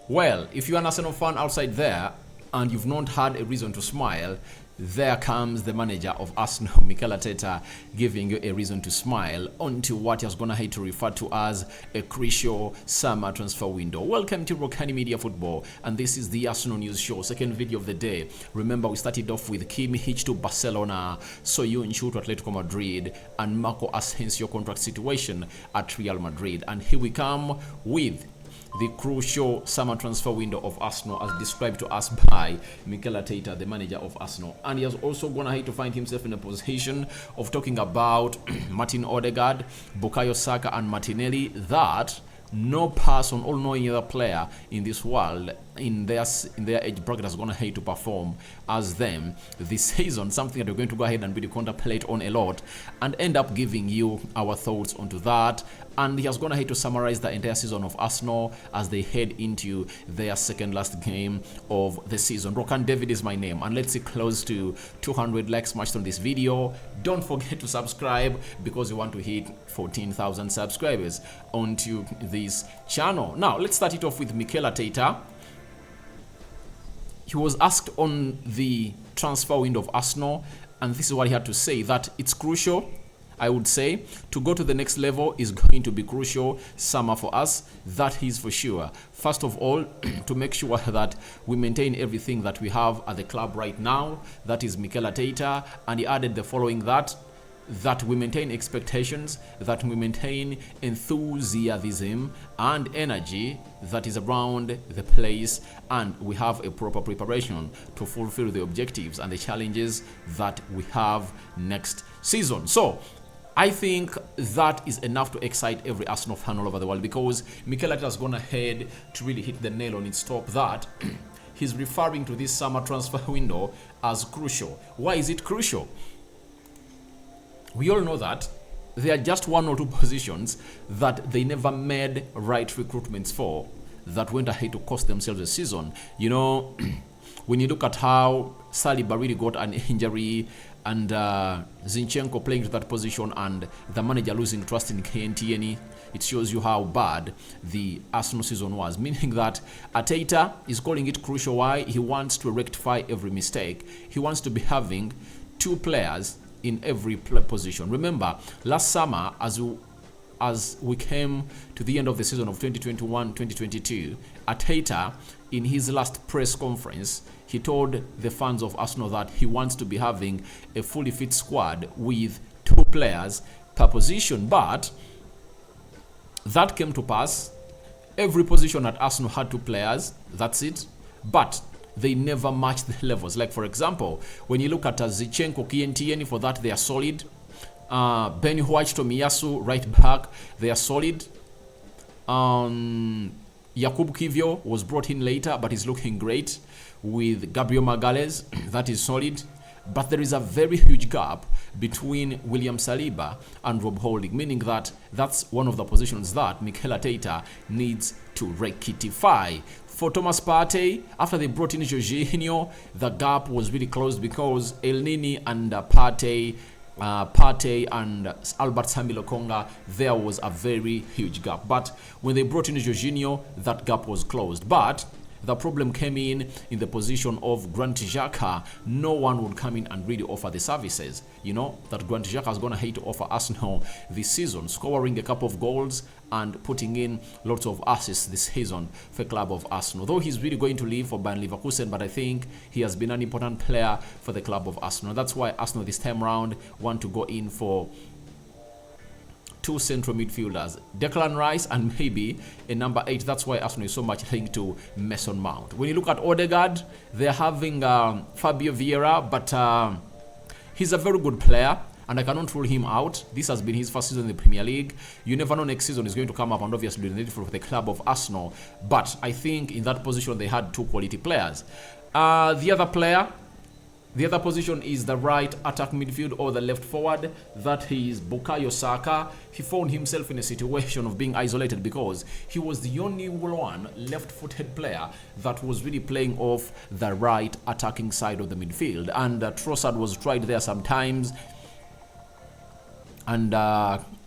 Well, if you're an Arsenal fan outside there and you've not had a reason to smile, there comes the manager of Arsenal, Mikel Arteta, giving you a reason to smile onto what he's going to hate to refer to as a crucial summer transfer window. Welcome to Rokani Media Football, and this is the Arsenal News Show, second video of the day. Remember, we started off with Kimmich to Barcelona, Soyuncu to Atletico Madrid, and Marco Asensio contract situation at Real Madrid. And here we come with the crucial summer transfer window of Arsenal as described to us by Mikel Arteta, the manager of Arsenal. And he has also gone ahead to find himself in a position of talking about Martin Odegaard, Bukayo Saka and Martinelli, that no person or no other player in this world in their age bracket is going to hate to perform as them this season. Something that we're going to go ahead and really contemplate on a lot and end up giving you our thoughts onto that. And he has gone ahead to summarize the entire season of Arsenal as they head into their second last game of the season. Rokani David is my name, and let's see close to 200 likes smashed on this video. Don't forget to subscribe because we want to hit 14,000 subscribers onto this channel. Now let's start it off with Mikel Arteta. He was asked on the transfer window of Arsenal, and this is what he had to say, that it's crucial. I would say to go to the next level is going to be crucial summer for us. That is for sure. First of all, to make sure that we maintain everything that we have at the club right now. That is Mikel Arteta, and he added the following, that we maintain expectations, that we maintain enthusiasm and energy that is around the place, and we have a proper preparation to fulfill the objectives and the challenges that we have next season. So I think that is enough to excite every Arsenal fan all over the world, because Mikel Arteta has gone ahead to really hit the nail on its top, that he's referring to this summer transfer window as crucial. Why is it crucial? We all know that there are just one or two positions that they never made right recruitments for that went ahead to cost themselves a season. You know, when you look at how Saliba really got an injury, and Zinchenko playing to that position, and the manager losing trust in KNTN, it shows you how bad the Arsenal season was. Meaning that Arteta is calling it crucial. Why? He wants to rectify every mistake. He wants to be having two players in every position. Remember, last summer, as we came to the end of the season of 2021-2022, Arteta, in his last press conference, he told the fans of Arsenal that he wants to be having a fully fit squad with two players per position. But that came to pass. Every position at Arsenal had two players. That's it. But they never matched the levels. Like, for example, when you look at Zinchenko, KNTN, for that they are solid. Ben White, Tomiyasu, right back, they are solid. Yakub Kivio was brought in later, but he's looking great. With Gabriel Magalhaes, that is solid. But there is a very huge gap between William Saliba and Rob Holding, meaning that that's one of the positions that Mikel Arteta needs to rectify. For Thomas Partey, after they brought in Jorginho, the gap was really closed because El Nini and Partey and Albert Sambi Lokonga, there was a very huge gap. But when they brought in Jorginho, that gap was closed. But the problem came in the position of Granit Xhaka. No one would come in and really offer the services, you know, that Granit Xhaka is going to hate to offer Arsenal this season, scoring a couple of goals and putting in lots of assists this season for the club of Arsenal. Though he's really going to leave for Bayern Leverkusen, but I think he has been an important player for the club of Arsenal. That's why Arsenal this time round want to go in for two central midfielders, Declan Rice and maybe a number 8. That's why Arsenal is so much linked to Mason Mount. When you look at Odegaard, they're having Fabio Vieira, but he's a very good player, and I cannot rule him out. This has been his first season in the Premier League. You never know, next season is going to come up and obviously be for the club of Arsenal. But I think in that position they had two quality players. The other position is the right attack midfield or the left forward. That is Bukayo Saka. He found himself in a situation of being isolated because he was the only one left-footed player that was really playing off the right attacking side of the midfield. And Trossard was tried there sometimes, and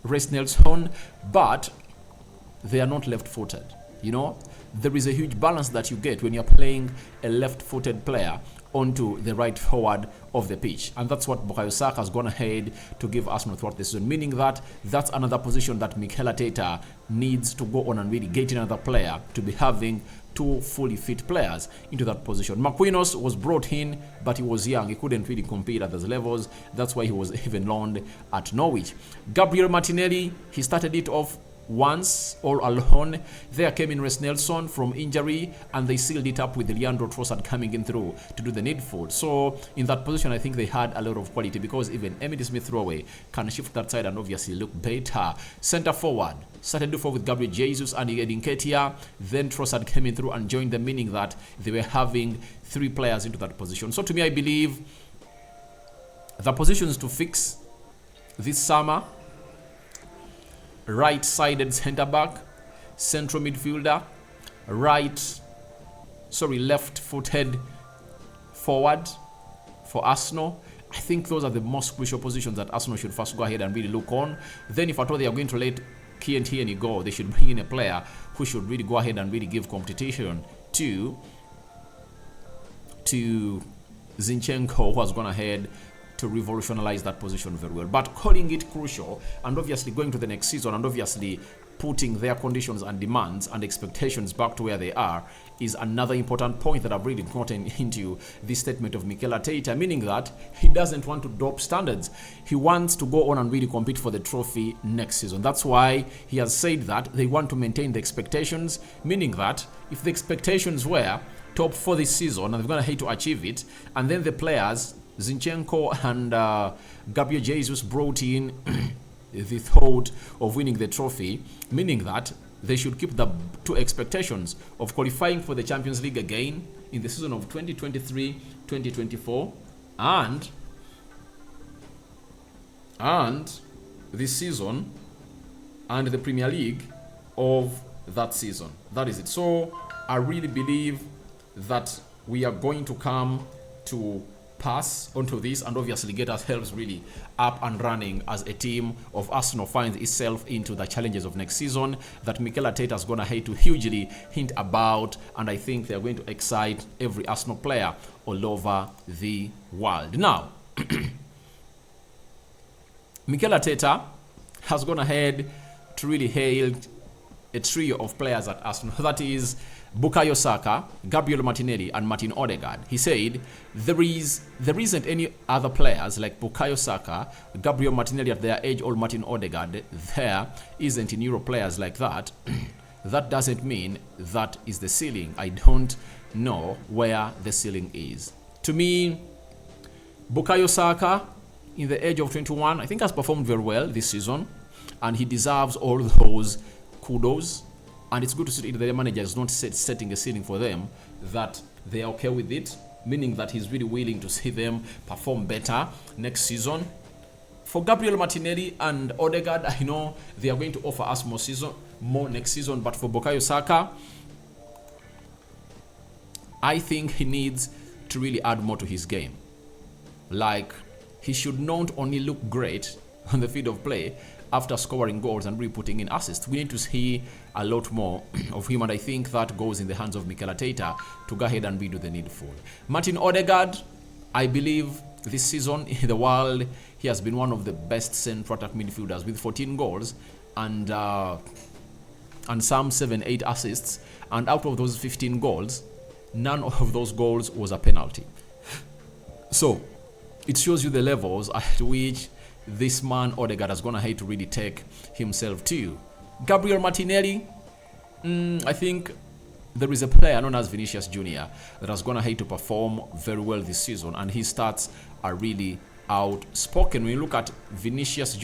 Reece Nelson, but they are not left-footed. You know, there is a huge balance that you get when you're playing a left-footed player onto the right forward of the pitch, and that's what Bukayo Saka has gone ahead to give Arsenal throughout the season, meaning that that's another position that Mikel Arteta needs to go on and really get another player to be having two fully fit players into that position. Marquinhos was brought in, but he was young. He couldn't really compete at those levels. That's why he was even loaned at Norwich. Gabriel Martinelli, he started it off once all alone. There came in Reece Nelson from injury, and they sealed it up with Leandro Trossard coming in through to do the needful. So in that position, I think they had a lot of quality, because even Emile Smith-Rowe can shift that side and obviously look better. Center forward started off with Gabriel Jesus and Edin Ketia. Then Trossard came in through and joined them, meaning that they were having three players into that position. So to me, I believe the positions to fix this summer: right-sided centre-back, central midfielder, left-footed forward for Arsenal. I think those are the most crucial positions that Arsenal should first go ahead and really look on. Then if at all they are going to let Tierney go, they should bring in a player who should really go ahead and really give competition to Zinchenko, who has gone ahead to revolutionize that position very well. But calling it crucial and obviously going to the next season and obviously putting their conditions and demands and expectations back to where they are is another important point that I've really gotten into this statement of Mikel Arteta, meaning that he doesn't want to drop standards. He wants to go on and really compete for the trophy next season. That's why he has said that they want to maintain the expectations, meaning that if the expectations were top 4 this season and they're going to hate to achieve it, and then the players Zinchenko and Gabriel Jesus brought in the thought of winning the trophy, meaning that they should keep the two expectations of qualifying for the Champions League again in the season of 2023-2024 and this season and the Premier League of that season. That is it. So I really believe that we are going to come to pass onto this and obviously get ourselves really up and running as a team of Arsenal finds itself into the challenges of next season that Mikel Arteta is going to hate to hugely hint about, and I think they're going to excite every Arsenal player all over the world. Now, Mikel Arteta has gone ahead to really hail a trio of players at Arsenal. That is Bukayo Saka, Gabriel Martinelli, and Martin Odegaard. He said there isn't any other players like Bukayo Saka, Gabriel Martinelli at their age, or Martin Odegaard. There isn't in Euro players like that. That doesn't mean that is the ceiling. I don't know where the ceiling is. To me, Bukayo Saka, in the age of 21, I think has performed very well this season, and he deserves all those kudos. And it's good to see that the manager is not setting a ceiling for them, that they are okay with it, meaning that he's really willing to see them perform better next season. For Gabriel Martinelli and Odegaard, I know they are going to offer us more next season. But for Bukayo Saka, I think he needs to really add more to his game. Like, he should not only look great on the field of play after scoring goals and really putting in assists. We need to see a lot more of him, and I think that goes in the hands of Mikel Arteta to go ahead and do the needful. Martin Odegaard, I believe this season in the world, he has been one of the best central attack midfielders with 14 goals and some 7-8 assists, and out of those 15 goals, none of those goals was a penalty. So it shows you the levels at which this man Odegaard has gone ahead to really take himself to. Gabriel Martinelli, I think there is a player known as Vinicius Jr. that has gone ahead to perform very well this season, and his stats are really outspoken. When you look at Vinicius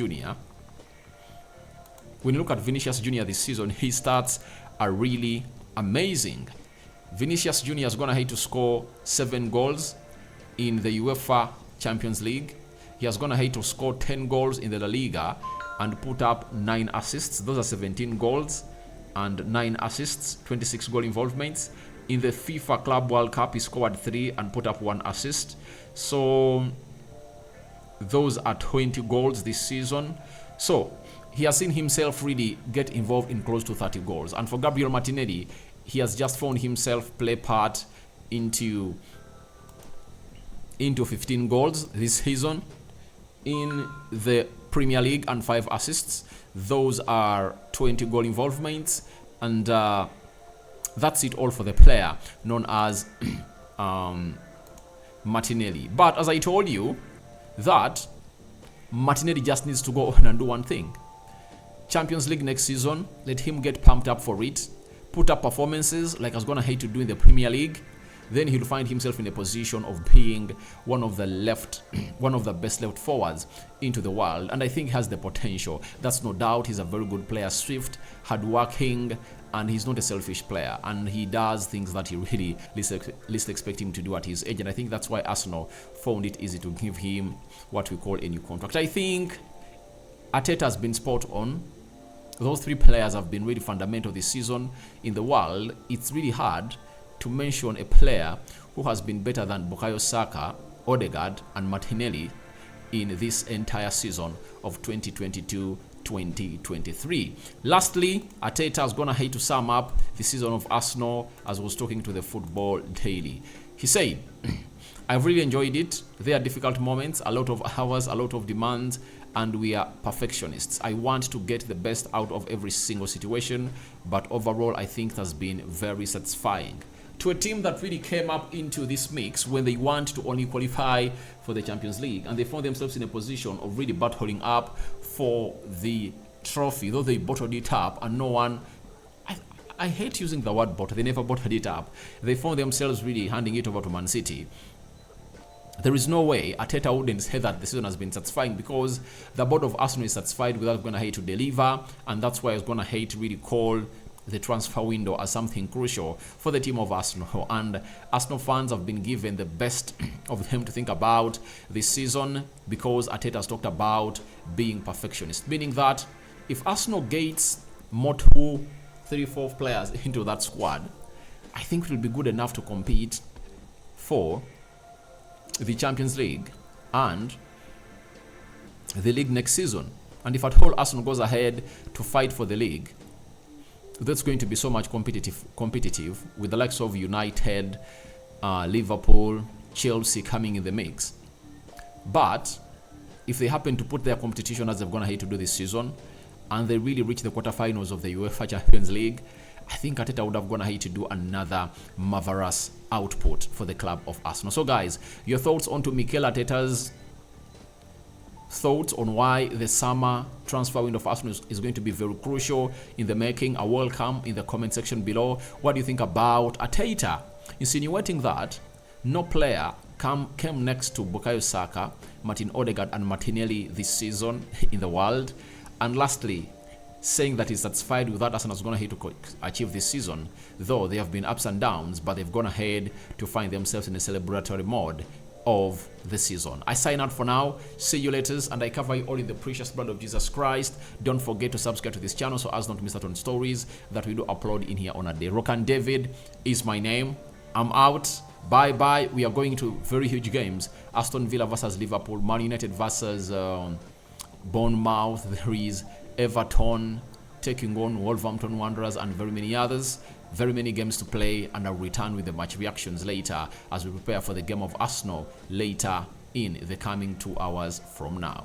Jr., this season, his stats are really amazing. Vinicius Jr. has gone ahead to score 7 goals in the UEFA Champions League. He has gone ahead to score 10 goals in the La Liga and put up 9 assists. Those are 17 goals and 9 assists, 26 goal involvements. In the FIFA Club World Cup, he scored 3 and put up 1 assist. So those are 20 goals this season. So he has seen himself really get involved in close to 30 goals. And for Gabriel Martinelli, he has just found himself play part into 15 goals this season in the Premier League and 5 assists. Those are 20 goal involvements, and that's it all for the player known as Martinelli. But as I told you, that Martinelli just needs to go on and do one thing. Champions League next season, let him get pumped up for it, put up performances like I was gonna hate to do in the Premier League. Then he'll find himself in a position of being one of the best left forwards into the world, and I think he has the potential. That's no doubt. He's a very good player, swift, hardworking, and he's not a selfish player, and he does things that you really least expect him to do at his age, and I think that's why Arsenal found it easy to give him what we call a new contract. I think Arteta has been spot on. Those 3 players have been really fundamental this season in the world. It's really hard to mention a player who has been better than Bukayo Saka, Odegaard, and Martinelli in this entire season of 2022-2023. Lastly, Arteta is gonna hate to sum up the season of Arsenal as I was talking to the Football Daily. He said, I've really enjoyed it. There are difficult moments, a lot of hours, a lot of demands, and we are perfectionists. I want to get the best out of every single situation, but overall I think it has been very satisfying. To a team that really came up into this mix when they want to only qualify for the Champions League, and they found themselves in a position of really battling up for the trophy, though they bottled it up and no one, I hate using the word bottle, they never bottled it up. They found themselves really handing it over to Man City. There is no way Arteta wouldn't say that the season has been satisfying, because the board of Arsenal is satisfied without going to hate to deliver, and that's why I was going to hate to really call the transfer window as something crucial for the team of Arsenal. And Arsenal fans have been given the best of them to think about this season, because Arteta has talked about being perfectionist, meaning that if Arsenal gets more 2, 3, 4 players into that squad, I think it will be good enough to compete for the Champions League and the league next season. And if at all Arsenal goes ahead to fight for the league, that's going to be so much competitive with the likes of United, Liverpool, Chelsea coming in the mix. But if they happen to put their competition as they've gone ahead to do this season, and they really reach the quarterfinals of the UEFA Champions League, I think Arteta would have gone ahead to do another marvelous output for the club of Arsenal. So guys, your thoughts on to Mikel Arteta's thoughts on why the summer transfer window of Arsenal is going to be very crucial in the making are welcome in the comment section below. What do you think about Arteta insinuating that no player came next to Bukayo Saka, Martin Odegaard, and Martinelli this season in the world? And lastly, saying that he's satisfied with what Arsenal is going ahead to achieve this season, though there have been ups and downs, but they've gone ahead to find themselves in a celebratory mode of the season. I sign out for now. See you later, and I cover you all in the precious blood of Jesus Christ. Don't forget to subscribe to this channel so as not to miss out on stories that we do upload in here on a day. Rokani David is my name. I'm out. Bye bye. We are going to very huge games. Aston Villa versus Liverpool, Man United versus Bournemouth. There is Everton taking on Wolverhampton Wanderers and very many others. Very many games to play, and I'll return with the match reactions later as we prepare for the game of Arsenal later in the coming 2 hours from now.